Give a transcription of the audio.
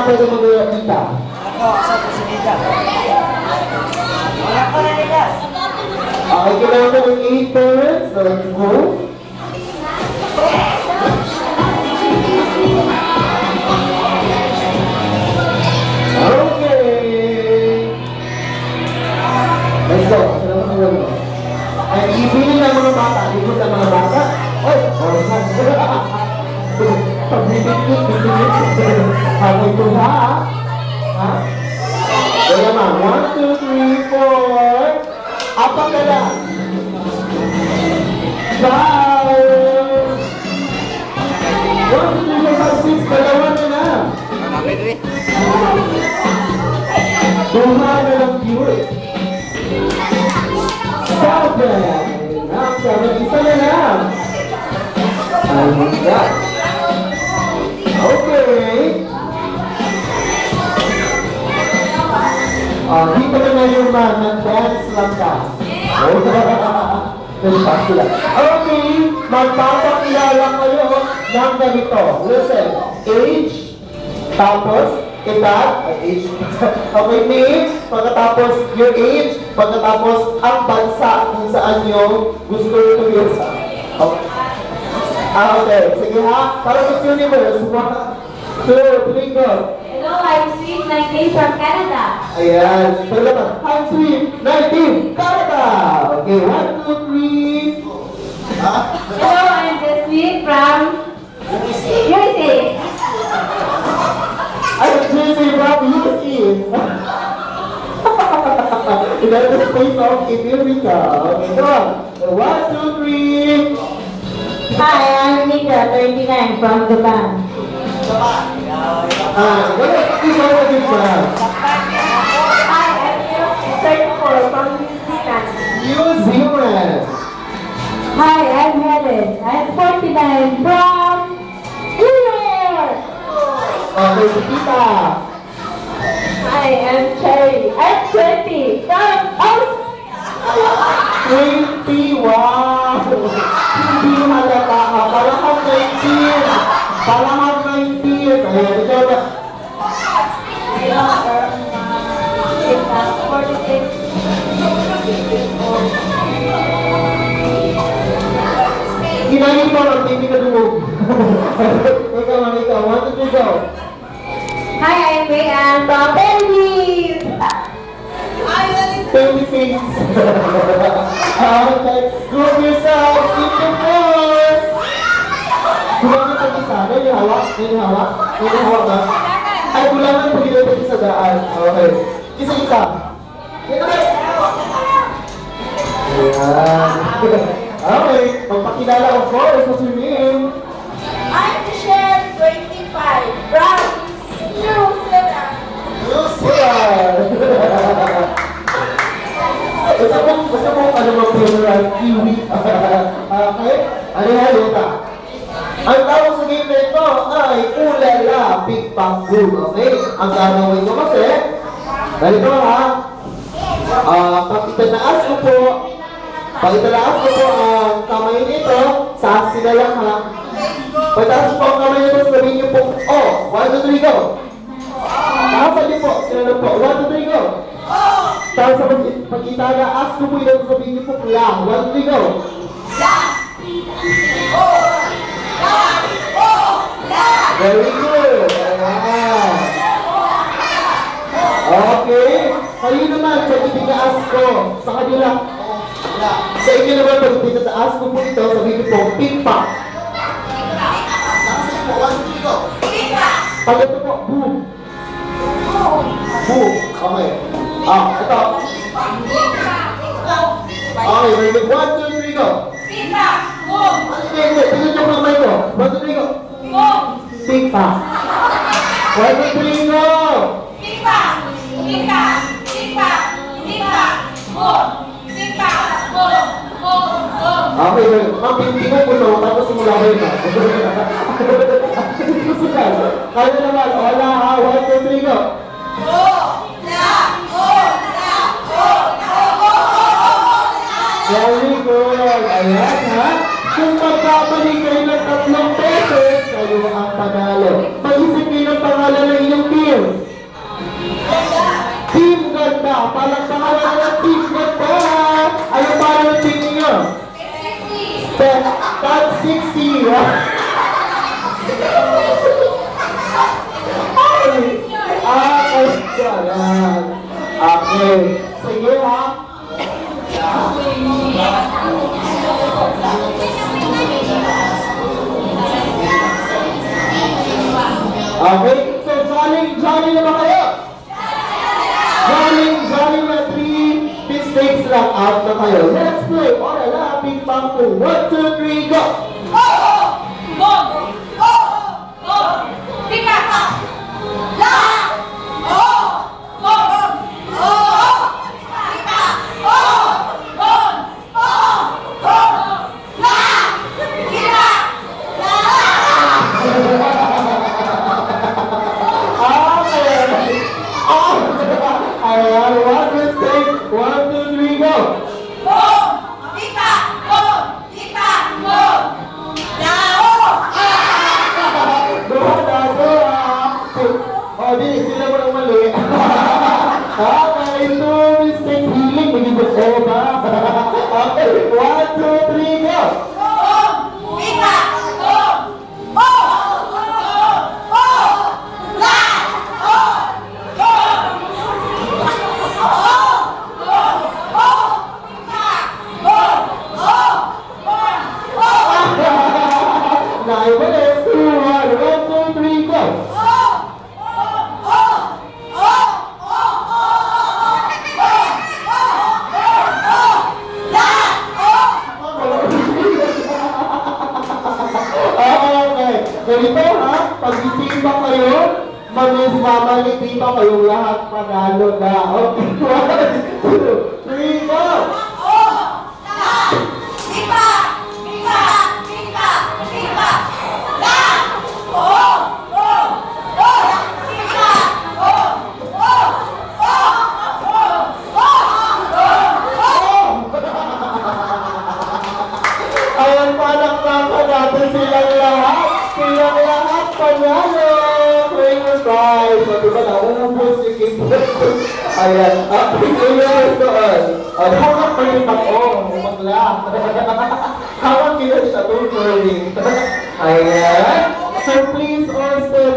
pwede mag-kita? Ako, sa presidenta. Wala ko na nila. Okay, kailangan ko ng 8 turns. So, let's go. Okay. Let's go. Ay, ibili ng mga bata. Ibili ng mga bata. Oy! Ako ito ha? Ha? Kaya ma, 1, 2, 3, 4. Apat ka lang. 5. 1, 2, 3, 4, 5, 6. Dalawa na na. Duha na lang pure. 7. Isa na lang. Oh my God. Okay. Dito na nga yung man, nag-dance lang ka. Nag-pass sila. Okay, magpapakilala kayo ng ganito. Listen, age, tapos, edad, age, okay, name, pagkatapos your age, pagkatapos ang bansa kung saan nyo gusto ito yun sa. Okay. Okay, sige ha, para Miss Universe, 1, 2, 3, go. Hello, I'm Sweet 19 from Canada. Ayan. Pero naman, I'm Sweet 19, Canada. Okay, 1, 2, 3. Hello, I'm Jasmine from USA. I'm Jesse from USA. United States of America. Okay, come on. 1, 2, 3. Hi, I'm Nika, 39 from Japan. Isa na din siya. Hi, I'm 34 from New Zealand. New Zealand. Hi, I'm Helen. I'm 49 from New York. Okay, si Tita. Hi, I'm Cherry. I'm 20 from Australia. 20, wow! Hindi halata ka. Parang kang 19. Parang kang 19. Ayan, ikaw na. Hello, I'm 46. Ginahin mo lang, hindi ka dumog. Ikaw lang, ikaw. 1, 2, 3, go. Hi, I'm Rayan from Philippines. Philippines. Okay, group yourself. Keep your voice. Kulangan pag isa. Yan yung hawak. Yan yung hawak. Yan yung hawak na. Ay, kulangan pag ilapit sa daan. Okay. Isa-isa. Yan naman. Ayan. Okay. Magpakilala of course. What's your name? I'm Michelle, 25, from New Zealand. Lucia. Basta mo ano mga favorite kiwi. Okay? Ano yan, Luta? Ang tawag sa game na ito ay Ulala Big Bang Boom. Okay? Ang gagawin ko kasi, ganito ha, pag itanaas ko po ang kamay nito, sa sila lang ha. Pagtaas po ang kamay nito, sabihin niyo po, oh, 1, 2, 3, go. Nasa niyo po, sila lang po, 1, 2, 3, go. Tapos pag itanaas ko po ito, sabihin niyo po, la, 1, 2, 3, go. Very good. Ayan. Okay. Kayo naman, pag itinaas ko sa kanila, sa inyo naman, pag itinaas ko po ito, sabihin niyo po, pimpa. Pag ito po, boom. Boom. Okay. Ito. Okay, very good. 1, 2, 3, go. Hindi. Tingnan niyo po ang mic ko. 1, 2, 3, go. Pimpa. 1, 2, 3, go. Okay, ma'am, hindi mo puno, tapos simula ko yun. Kaya naman, wala ha, 1, 2, 3, go. Very good. Ayan ha. Kung magkabalik kayo ng 3 beses, kayo ang panalo. Mag-isip kayo ng pangalan ng inyong team. Ayan. Okay. Sige ha. Okay, so jolly na ba kayo? Jolly na 3 mistakes lang out na kayo. Let's play. Orala, ping pong po. 1, 2, 3, go! Okay. Oh, ayan, 1 mistake. 1, 2, 3, go! Oh, di, sila mo nang mali. Okay, 2 mistakes. Healing, magiging ko ba? Okay, 1, 2, 3, go! Naibalit. 2, 1, 2, 3, go! Okay. Ganito ha, pag itipa kayo, mamalitin pa kayong lahat panalo na. Okay, 1, 2, 3, go! Ayan, palakpakan natin silang lahat. Silang lahat panalo. Famous guys. So, diba naubos si King Jesus? Ayan. Famous doon. Hawak pa rin ako. Umakla. Hawak kita siya. Don't worry. Ayan. So, please all step